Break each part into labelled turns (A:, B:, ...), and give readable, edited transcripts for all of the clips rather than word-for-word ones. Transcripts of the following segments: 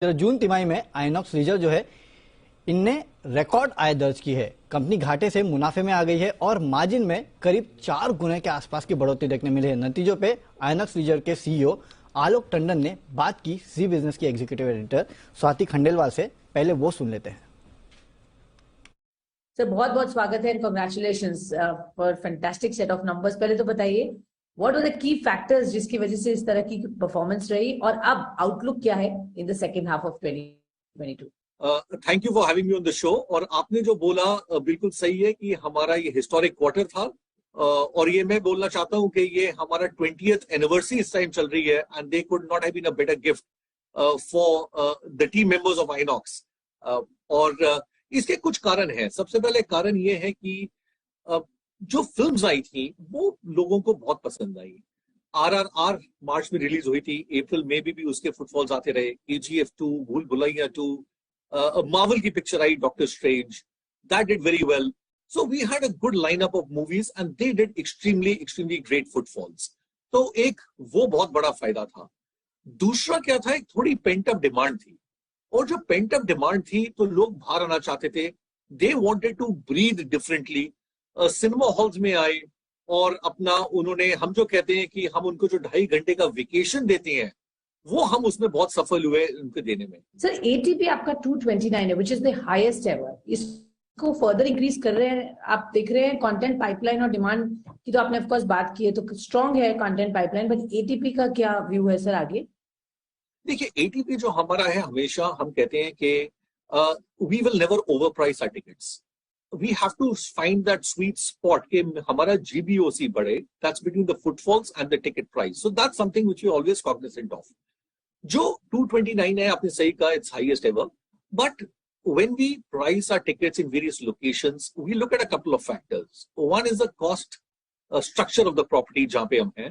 A: जून तिमाही में आइनॉक्स लीजर जो है इनने रिकॉर्ड आय दर्ज की है। कंपनी घाटे से मुनाफे में आ गई है और मार्जिन में करीब 4 गुने के आसपास की बढ़ोतरी देखने मिली है। नतीजों पे आइनॉक्स लीजर के सीईओ आलोक टंडन ने बात की जी बिजनेस की एग्जीक्यूटिव एडिटर स्वाति खंडेलवाल से। पहले वो सुन लेते हैं।
B: सर बहुत बहुत स्वागत है, congratulations for fantastic set of numbers. पहले तो बताइए what are the key factors जिसकी वजह से इस तरह की परफॉर्मेंस रही और अब आउटलुक क्या है in the second half of 2022।
C: Thank you for having me on the show. और आपने जो बोला बिल्कुल सही है कि हमारा ये हिस्टोरिक क्वार्टर था और ये मैं बोलना चाहता हूं कि ये हमारा 20th एनिवर्सरी इस टाइम चल रही है and they could not have been a better gift for the team members of INOX. और इसके कुछ कारण हैं। सबसे पहले कारण ये है कि जो फिल्म्स आई थी वो लोगों को बहुत पसंद आई। RRR मार्च में रिलीज हुई थी, अप्रैल में भी उसके फुटफॉल्स आते रहे। KGF 2, भूल भुलैया 2, मार्वल की पिक्चर आई Doctor Strange, that did very well. So we had a good lineup of movies and they did extremely great footfalls. तो एक वो बहुत बड़ा फायदा था। दूसरा क्या था, एक थोड़ी पेंट अप डिमांड थी। और जो पेंट अप डिमांड थी तो लोग बाहर आना चाहते थे। They wanted to breathe differently. Cinema halls में आए और अपना उन्होंने, हम जो कहते हैं कि हम उनको जो 2.5 घंटे का वेकेशन देते हैं वो हम उसमें बहुत सफल हुए उनको देने में।
B: सर ATP आपका 229 है which is the highest ever. इसको फर्दर इंक्रीज कर रहे हैं, आप देख रहे हैं कंटेंट पाइपलाइन और डिमांड की तो आपने ऑफ कोर्स बात की है, तो स्ट्रांग है कंटेंट पाइपलाइन, बट ATP का क्या व्यू है सर आगे?
C: देखिए ATP जो हमारा है, हमेशा हम कहते हैं कि we will never over price our tickets. We have to find that sweet spot कि हमारा GBOC बढ़े, that's between the footfalls and the ticket price. So that's something which we always cognizant of. जो 229 है, आपने सही कहा, it's highest ever. But when we price our tickets in various locations, we look at a couple of factors. One is the cost structure of the property जहां पे हम हैं,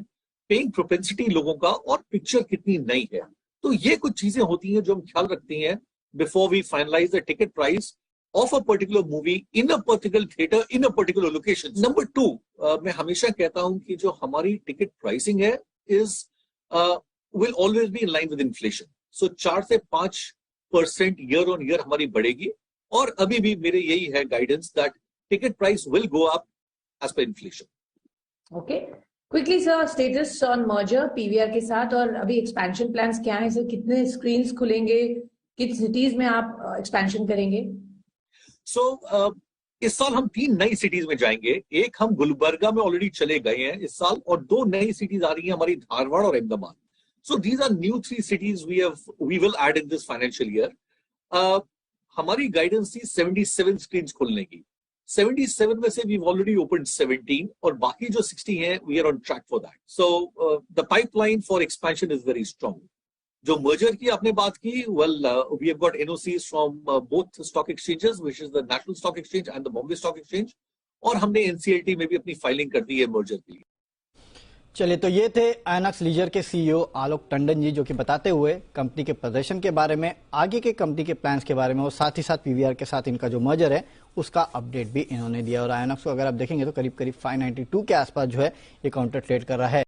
C: paying propensity लोगों का, और पिक्चर कितनी नई है। तो ये कुछ चीजें होती हैं जो हम ख्याल रखते हैं before we finalize the ticket price of a particular movie in a particular theater in a particular location. Number 2, मैं हमेशा कहता हूं कि जो हमारी टिकट प्राइसिंग है is will always be in line with inflation. So 4 से 5% ईयर ऑन ईयर हमारी बढ़ेगी। और अभी भी मेरे यही है guidance that ticket price will go up as per inflation.
B: Okay, quickly sir status on merger PVR के साथ और अभी एक्सपेंशन प्लान्स क्या है सर? कितने स्क्रीन्स खुलेंगे, किस सिटीज में आप एक्सपेंशन करेंगे?
C: सो इस साल हम 3 नई सिटीज में जाएंगे। एक हम गुलबर्गा में ऑलरेडी चले गए हैं इस साल, और 2 नई सिटीज आ रही हैं हमारी, धारवाड़ और Ahmedabad. So these are new 3 cities we will add in this financial year. हमारी गाइडेंस थी 77 स्क्रीन्स खोलने की। 77 में से we've already opened 17 और बाकी जो 60 हैं we are on track for that. So the pipeline for expansion is very strong. जो मर्जर की आपने बात की, well we have got NOCs from both stock exchanges, which is the National Stock Exchange and the Bombay Stock Exchange, और हमने NCLT में भी अपनी फाइलिंग कर दी है मर्जर के लिए।
A: चलिए, तो ये थे आइनॉक्स लीजर के सीईओ आलोक टंडन जी, जो कि बताते हुए कंपनी के प्रदर्शन के बारे में, आगे के कंपनी के प्लान्स के बारे में, और साथ ही साथ PVR के साथ इनका जो मर्जर है उसका अपडेट भी इन्होंने दिया। और आइनॉक्स को अगर आप देखेंगे तो करीब 592 के आसपास जो है ये काउंटर ट्रेड कर रहा है।